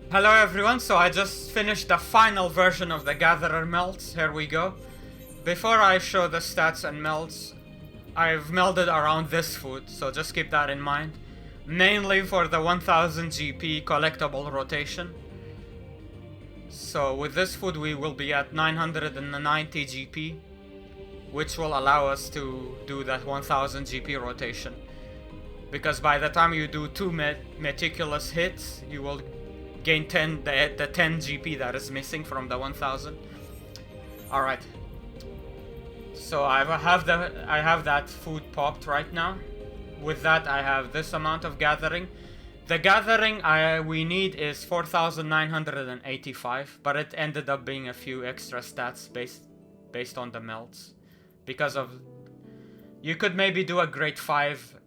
Hello everyone, so I just finished the final version of the Gatherer Melds. Here we go. Before I show the stats and melds, I've melded around this food, so just keep that in mind. Mainly for the 1000 GP collectible rotation. So with this food we will be at 990 GP, which will allow us to do that 1000 GP rotation. Because by the time you do two meticulous hits, you will gain the 10 GP that is missing from the 1000. Alright. So I have that food popped right now. With that I have this amount of gathering. The gathering we need is 4985, but it ended up being a few extra stats based on the melts. Because of you could maybe do a grade 5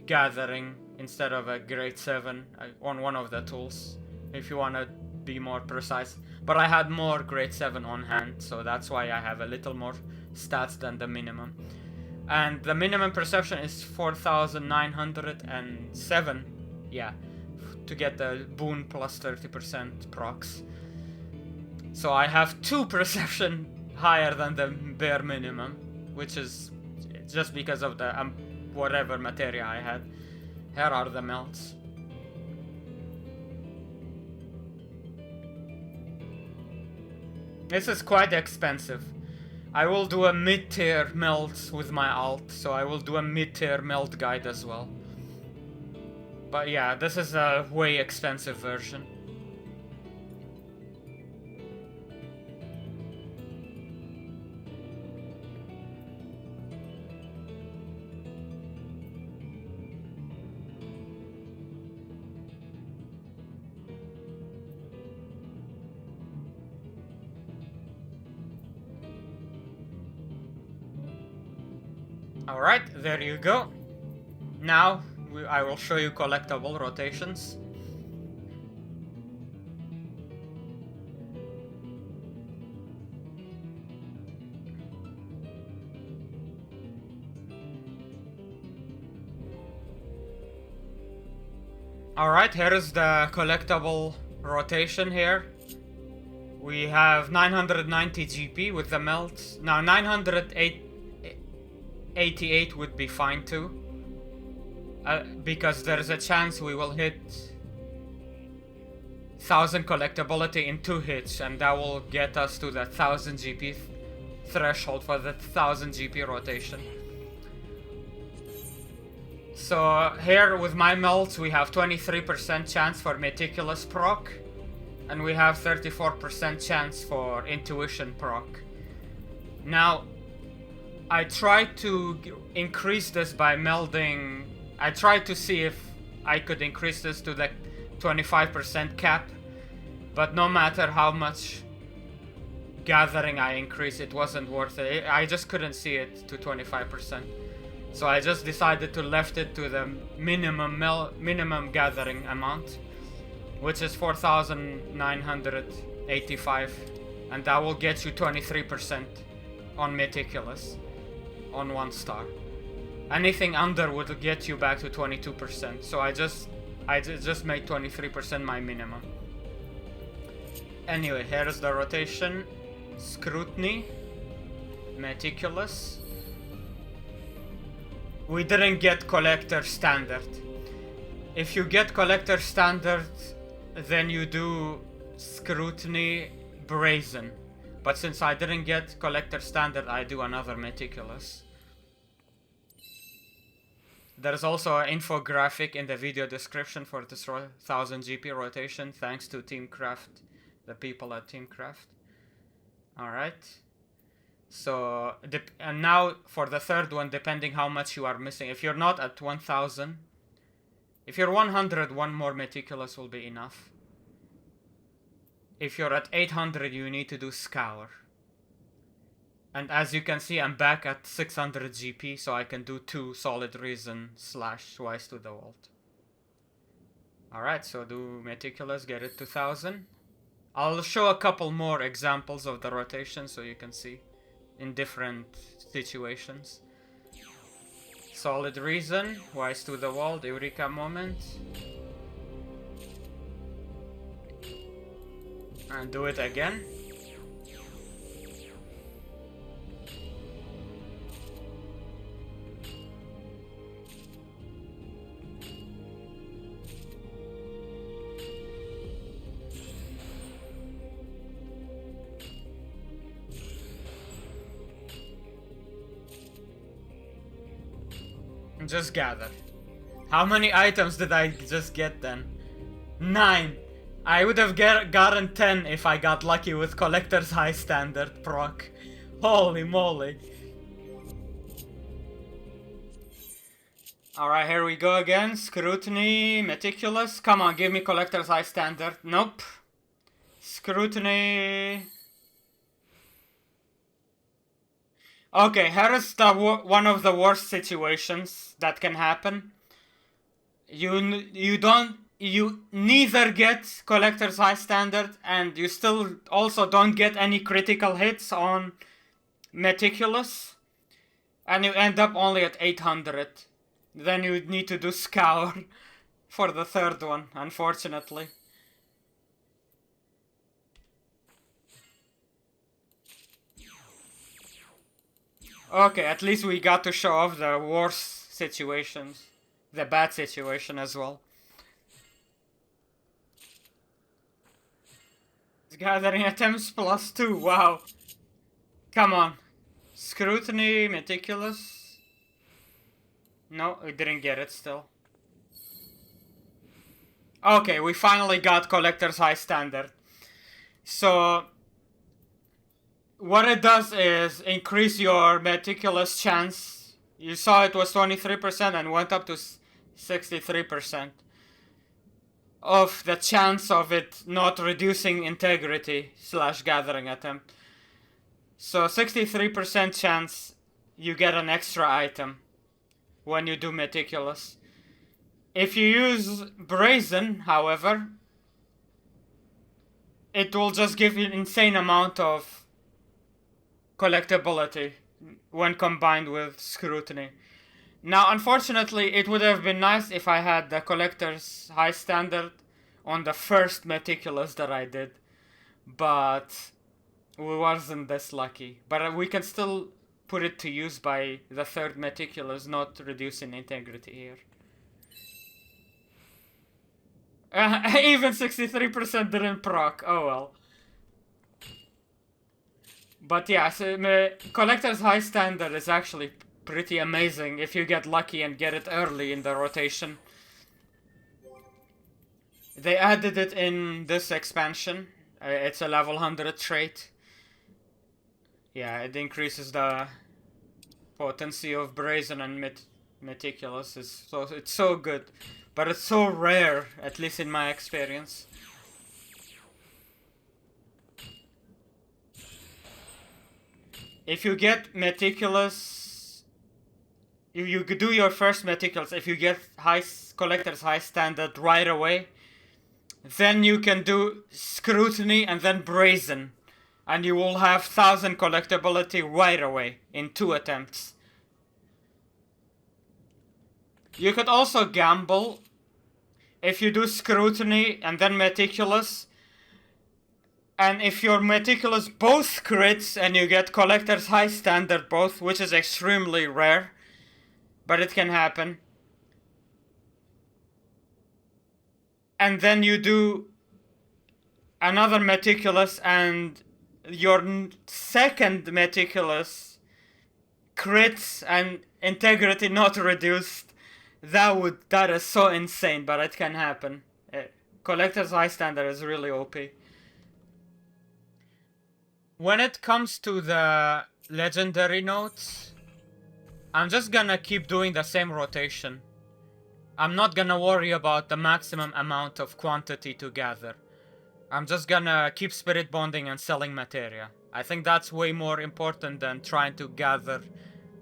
gathering instead of a grade 7 on one of the tools if you want to be more precise, but I had more grade 7 on hand, so that's why I have a little more stats than the minimum. And the minimum perception is 4907, yeah, to get the boon plus 30% procs. So I have 2 perception higher than the bare minimum, which is just because of the whatever materia I had. Here are the melts. This is quite expensive. I will do a mid-tier melt with my alt, so I will do a mid-tier melt guide as well. But yeah, this is a way expensive version. Alright, there you go. Now, I will show you collectible rotations. Alright, here is the collectible rotation here. We have 990 GP with the melt. Now 988 would be fine too. Because there's a chance we will hit 1000 collectability in 2 hits, and that will get us to the 1000 GP threshold for the 1000 GP rotation. So here with my melts we have 23% chance for meticulous proc, and we have 34% chance for intuition proc. Now I tried to increase this by melding. I tried to see if I could increase this to the 25% cap, but no matter how much gathering I increase, it wasn't worth it. I just couldn't see it to 25%. So I just decided to left it to the minimum gathering amount, which is 4985, and that will get you 23% on meticulous on 1 star. Anything under would get you back to 22%, so I just made 23% my minimum. Anyway, here's the rotation. Scrutiny, meticulous. We didn't get collector standard. If you get collector standard, then you do scrutiny brazen. But since I didn't get collector standard, I do another meticulous. There's also an infographic in the video description for this 1000 GP rotation, thanks to Teamcraft, the people at Teamcraft. Alright. So, and now for the third one, depending how much you are missing. If you're not at 1000, if you're 100, one more meticulous will be enough. If you're at 800, you need to do scour. And as you can see, I'm back at 600 GP, so I can do 2 solid reason / twice to the vault. Alright, so do meticulous, get it to 1000. I'll show a couple more examples of the rotation so you can see in different situations. Solid reason, wise to the wall, Eureka moment. And do it again. Just gather. How many items did I just get then? 9. I would have gotten 10 if I got lucky with Collector's High Standard proc. Holy moly. Alright, here we go again. Scrutiny, Meticulous. Come on, give me Collector's High Standard. Nope. Scrutiny. Okay, here is the one of the worst situations that can happen. You neither get Collector's High Standard, and you still also don't get any critical hits on Meticulous, and you end up only at 800. Then you need to do Scour for the third one, unfortunately. Okay, at least we got to show off the worst situations. The bad situation as well. Gathering attempts +2, wow. Come on. Scrutiny, Meticulous. No, we didn't get it still. Okay, we finally got Collector's High Standard. So what it does is increase your Meticulous chance. You saw it was 23% and went up to 63% of the chance of it not reducing integrity / gathering attempt. So 63% chance you get an extra item when you do Meticulous. If you use Brazen, however, it will just give you an insane amount of collectability when combined with Scrutiny. Now, unfortunately, it would have been nice if I had the Collector's High Standard on the first Meticulous that I did, but we wasn't this lucky. But we can still put it to use by the third Meticulous, not reducing integrity here. Even 63% didn't proc, oh well. But yeah, so Collector's High Standard is actually pretty amazing if you get lucky and get it early in the rotation. They added it in this expansion. It's a level 100 trait. Yeah, it increases the potency of Brazen and Meticulous. It's so good. But it's so rare, at least in my experience. If you get Meticulous, you do your first Meticulous. If you get Collector's High Standard right away, then you can do Scrutiny and then Brazen, and you will have 1000 collectability right away in 2 attempts. You could also gamble. If you do Scrutiny and then Meticulous, and if your Meticulous both crits and you get Collector's High Standard both, which is extremely rare, but it can happen. And then you do another Meticulous and your second Meticulous crits and integrity not reduced. That is so insane, but it can happen. Collector's High Standard is really OP. When it comes to the legendary notes, I'm just gonna keep doing the same rotation. I'm not gonna worry about the maximum amount of quantity to gather. I'm just gonna keep spirit bonding and selling materia. I think that's way more important than trying to gather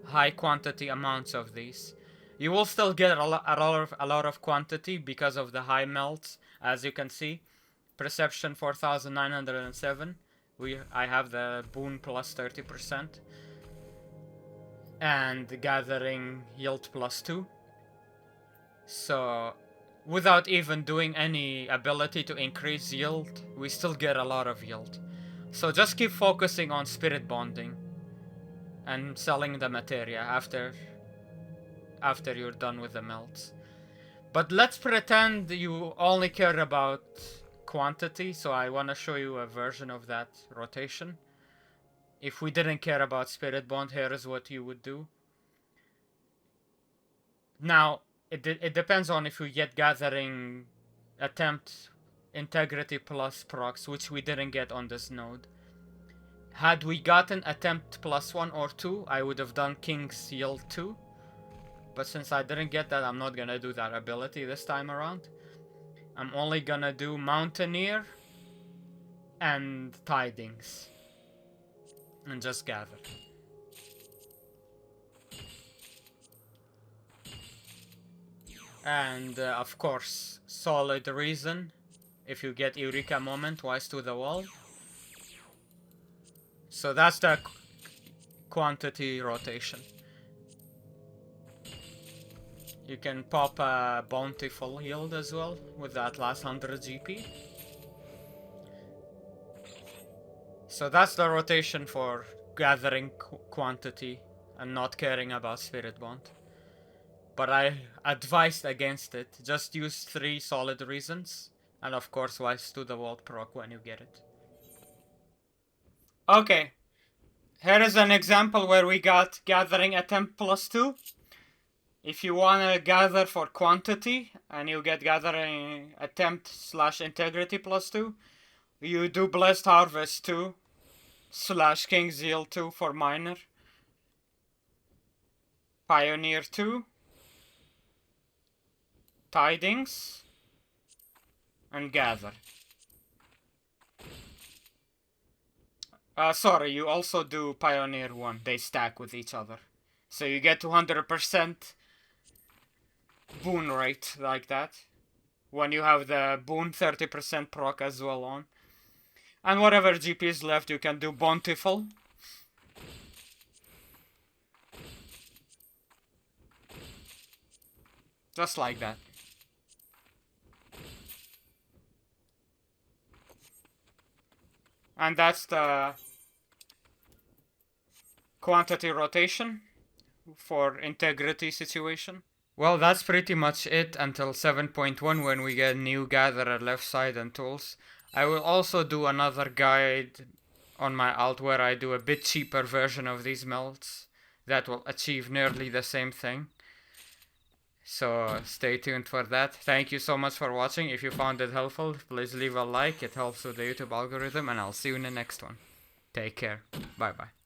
high quantity amounts of these. You will still get a lot of quantity because of the high melts, as you can see. Perception 4907. I have the boon plus 30%. And gathering yield plus 2. So without even doing any ability to increase yield, we still get a lot of yield. So just keep focusing on spirit bonding and selling the materia after you're done with the melts. But let's pretend you only care about quantity, so I want to show you a version of that rotation. If we didn't care about spirit bond, here is what you would do. Now, it depends on if we get gathering attempt integrity plus procs, which we didn't get on this node. Had we gotten attempt plus 1 or 2, I would have done King's Yield 2. But since I didn't get that, I'm not gonna do that ability this time around. I'm only gonna do Mountaineer and Tidings. And just gather. And of course, Solid Reason. If you get Eureka Moment, Wise to the Wall. So that's the quantity rotation. You can pop a Bountiful Yield as well with that last 100 GP. So that's the rotation for gathering quantity and not caring about Spirit Bond. But I advised against it. Just use 3 solid reasons. And of course, Wise to the Wall proc when you get it. Okay. Here is an example where we got Gathering Attempt plus 2. If you want to gather for quantity and you get Gathering Attempt / Integrity plus 2, you do Blessed Harvest 2 / King's Yield 2 for Miner. Pioneer 2. Tidings. And Gather. Sorry, you also do Pioneer 1. They stack with each other. So you get 200% boon rate like that. When you have the boon 30% proc as well on. And whatever GP is left, you can do Bountiful. Just like that. And that's the quantity rotation for integrity situation. Well, that's pretty much it until 7.1 when we get new gatherer left side and tools. I will also do another guide on my alt where I do a bit cheaper version of these melts that will achieve nearly the same thing. So stay tuned for that. Thank you so much for watching. If you found it helpful, please leave a like. It helps with the YouTube algorithm, and I'll see you in the next one. Take care. Bye bye.